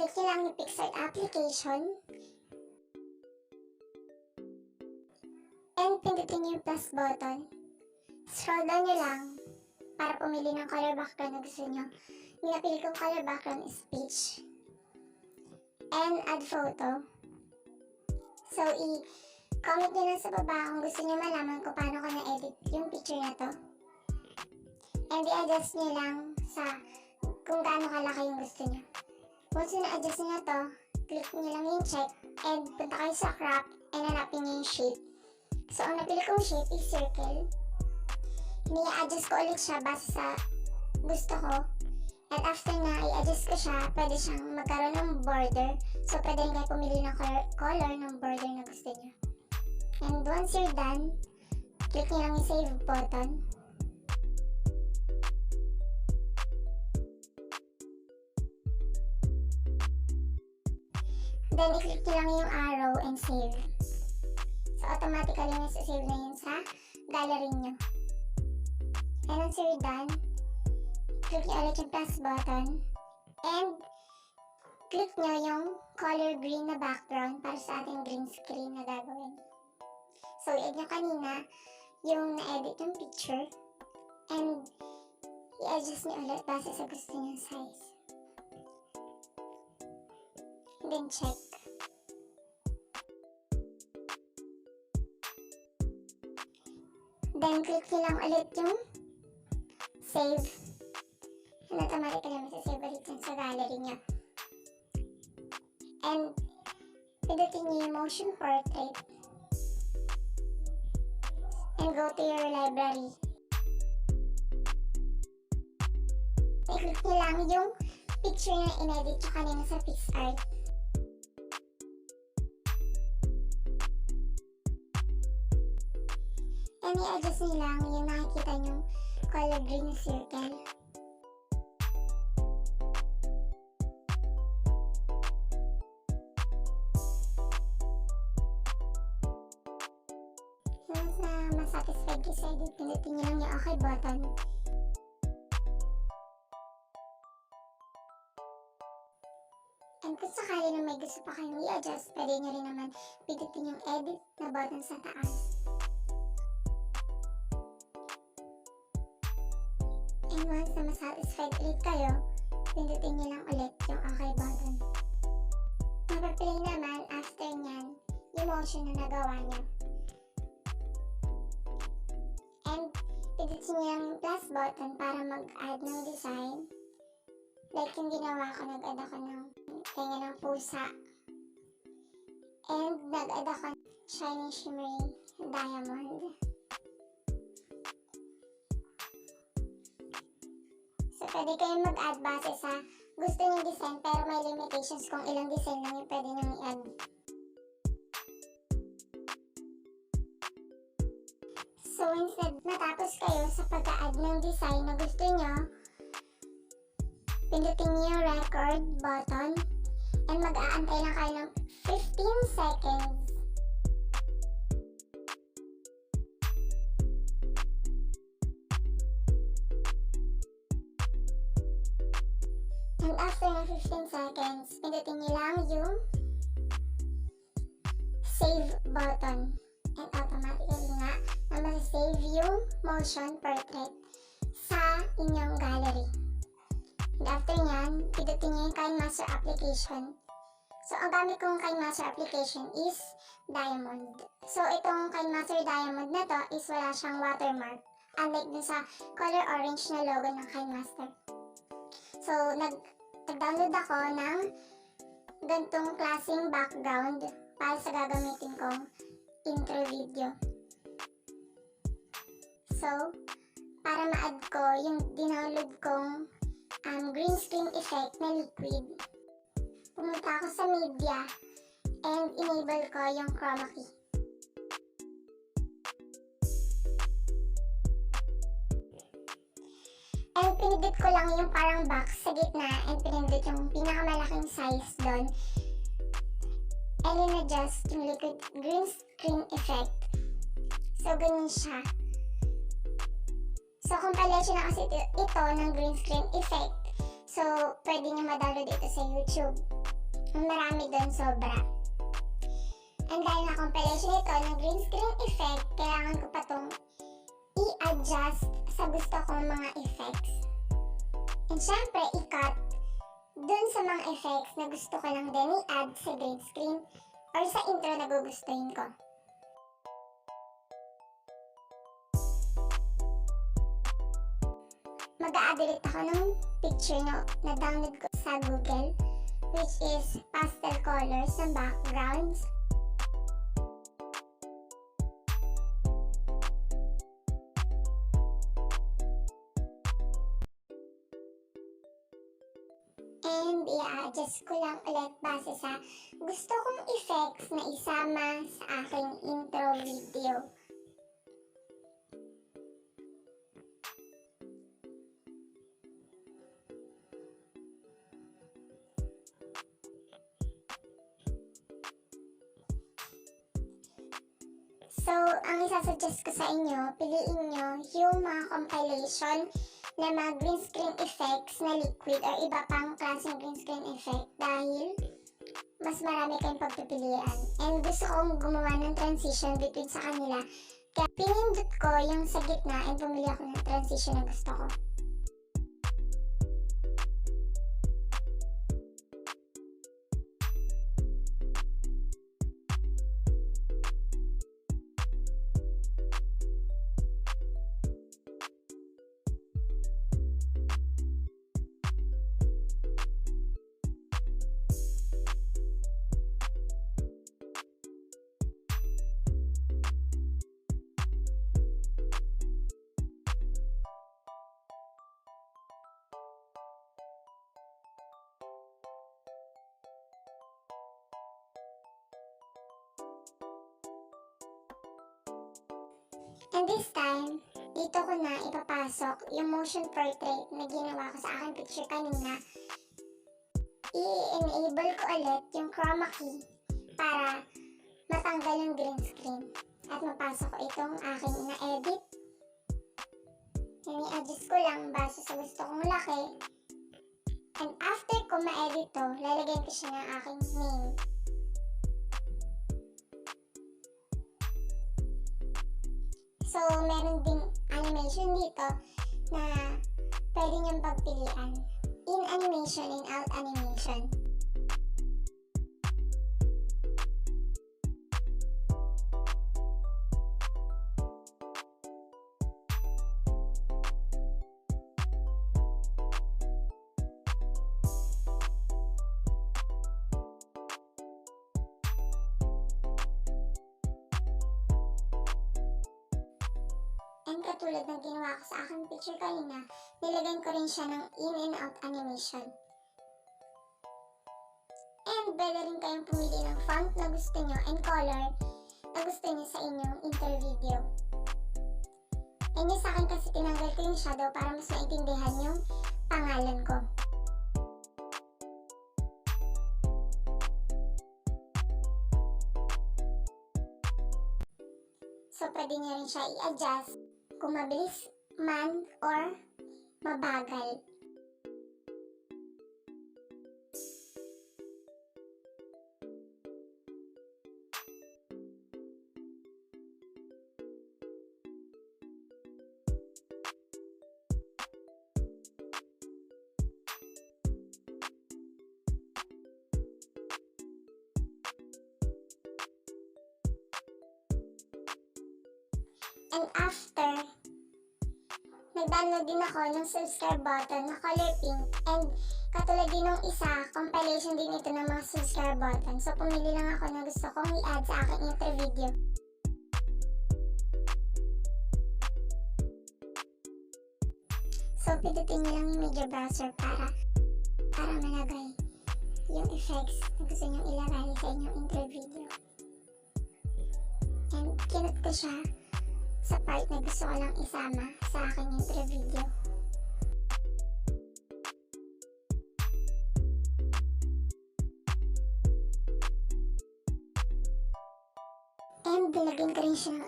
i-click nyo lang yung pixel application. And pindutin nyo yung plus button. Scroll down nyo lang para pumili ng color background na gusto nyo. Yung napili kong color background is peach. And add photo. So, i-comment nyo lang sa baba kung gusto nyo malaman kung paano ko na-edit yung picture na to. And i-adjust nyo lang sa kung gaano kalaki yung gusto nyo. Once na-adjust nyo na to, click nyo lang yung check and punta kayo sa crop and hanapin nyo yung shape. So, ang napili kong shape is circle. Ni-adjust ko ulit siya base sa gusto ko. And after na i-adjust ko siya, pwede siyang magkaroon ng border. So, pwede rin kayo pumili ng color ng border na gusto nyo. And once you're done, click nyo lang yung save button. Then, i-click nyo lang yung arrow and save. So, automatically nasa-save na yun sa gallery nyo. And once you're done, click nyo ulit yung plus button. And, click nyo yung color green na background para sa ating green screen na gagawin. So, i-add nyo kanina yung na-edit yung picture. And, i-adjust nyo ulit base sa gusto nyo size. And then, check. Then, click nyo lang ulit yung save. And automatically masasave ulit yan sa gallery nyo. And, pindutin nyo yung motion portrait. And go to your library. I-click nyo lang yung picture na in-edit nyo kanina sa PixArt. And i-adjust nyo lang yung nakikita nyo color green na circle. Once na masatisfied kayo sa edit, pindutin nyo lang yung okay button. And kung sakali na may gusto pa kayong i-adjust, pwede nyo rin naman pindutin yung edit na button sa taas. And once na masatisfied ulit kayo, pindutin nyo lang ulit yung okay button. Mapaplay naman after nyan yung motion na nagawa nyo. And pindutin nyo yung plus button para mag-add ng design. Like yung ginawa ko, nag-add ako ng kanya ng pusa. And nag-add ako ng shiny shimmering diamond. So, pwede kayong mag-add base sa gusto nyong design pero may limitations kung ilang design lang yung pwede nyong i-add. So, instead matapos kayo sa pag-add ng design na gusto nyo, pindutin nyo yung record button and mag-aantay lang kayo ng 15 seconds. And after ng 15 seconds, pindutin nyo lang yung save button. And automatically nga na masasave yung motion portrait sa inyong gallery. And after nyan, pindutin nyo yung KineMaster application. So, ang gamit kong KineMaster application is Diamond. So, itong KineMaster Diamond na to is wala siyang watermark. Unlike dun sa color orange na logo ng KineMaster. So, nag-download ako ng gantong klaseng background para sa gagamitin kong intro video. So, para ma-add ko yung dinownload kong green screen effect na liquid, pumunta ako sa media and enable ko yung chroma key. And pinindot ko lang yung parang box sa gitna and pinindot yung pinakamalaking size doon. And in-adjust yung liquid green screen effect. So, ganun siya. So, compilation na kasi ito ng green screen effect. So, pwede nyo ma-download ito sa YouTube. marami doon sobra. And dahil na compilation ito ng green screen effect, kailangan ko pa itong i-adjust sa gusto kong mga effects. And syempre, i-cut dun sa mga effects na gusto ko lang din i-add sa green screen or sa intro na gugustuhin ko. Mag-a-add ulit ako ng picture na download ko sa Google, which is pastel colors ng backgrounds. And i-adjust ko lang ulit base sa gusto kong effects na isama sa aking intro video. So, ang isasuggest ko sa inyo, piliin nyo yung mga compilation na mga green screen effects na liquid or iba pang klaseng green screen effect dahil mas marami kayong pagpipilian. And gusto kong gumawa ng transition between sa kanila. Kaya pinindot ko yung sa gitna and pumili ako ng transition na gusto ko. And this time, dito ko na ipapasok yung motion portrait na ginawa ko sa aking picture kanina. I-enable ko ulit yung chroma key para matanggal yung green screen. At mapasok ko itong aking ina-edit. I-adjust ko lang base sa gusto kong laki. And after ko ma-edit to, lalagyan ko siya ng aking name. So, meron ding animation dito na pwede niyong pagpilian. In animation and out animation. And katulad ng ginawa ko sa aking picture kanina, nilagyan ko rin siya ng in and out animation. And pwede rin kayong pumili ng font na gusto nyo and color na gusto nyo sa inyong intro video. And yung sa akin kasi tinanggal ko yung shadow para mas maintindihan yung pangalan ko. So pwede nyo rin siya i-adjust kung mabilis man or mabagal. And after, nag-download din ako ng subscribe button na color pink. And katulad din ng isa, compilation din ito ng mga subscribe button. So pumili lang ako na gusto kong i-add sa aking intro video. So pindutin nyo lang yung media browser para malagay yung effects na gusto nyo ilagay sa inyong intro video. And kinot ko siya sa part na gusto ko lang isama sa aking intro video. And nilagyan ko rin siya ng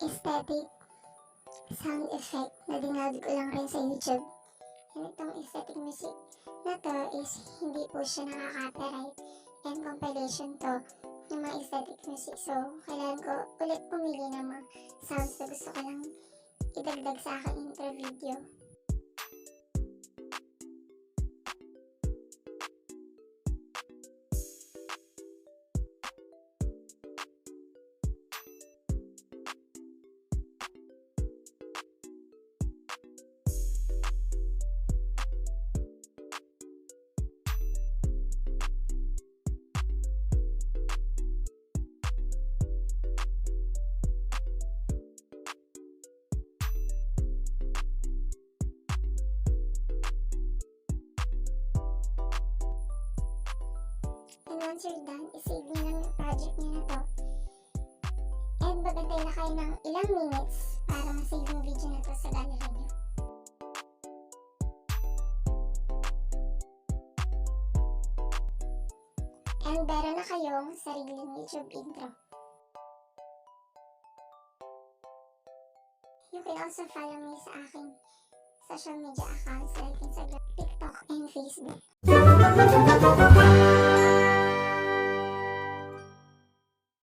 aesthetic sound effect na dinaload ko lang rin sa YouTube. And itong aesthetic music na to is hindi po siya nakaka-copyright. and compilation to ng mga aesthetic music. So, kailangan ko ulit pumili ng mga sounds na gusto ko lang idagdag sa aking intro video. And once you're done, isave nyo lang yung project nyo na to. And magantay na kayo ng ilang minutes para masave yung video na to sa gallery nyo. And meron na kayong sariling YouTube intro. You can also follow me sa aking social media accounts like Instagram, TikTok, and Facebook.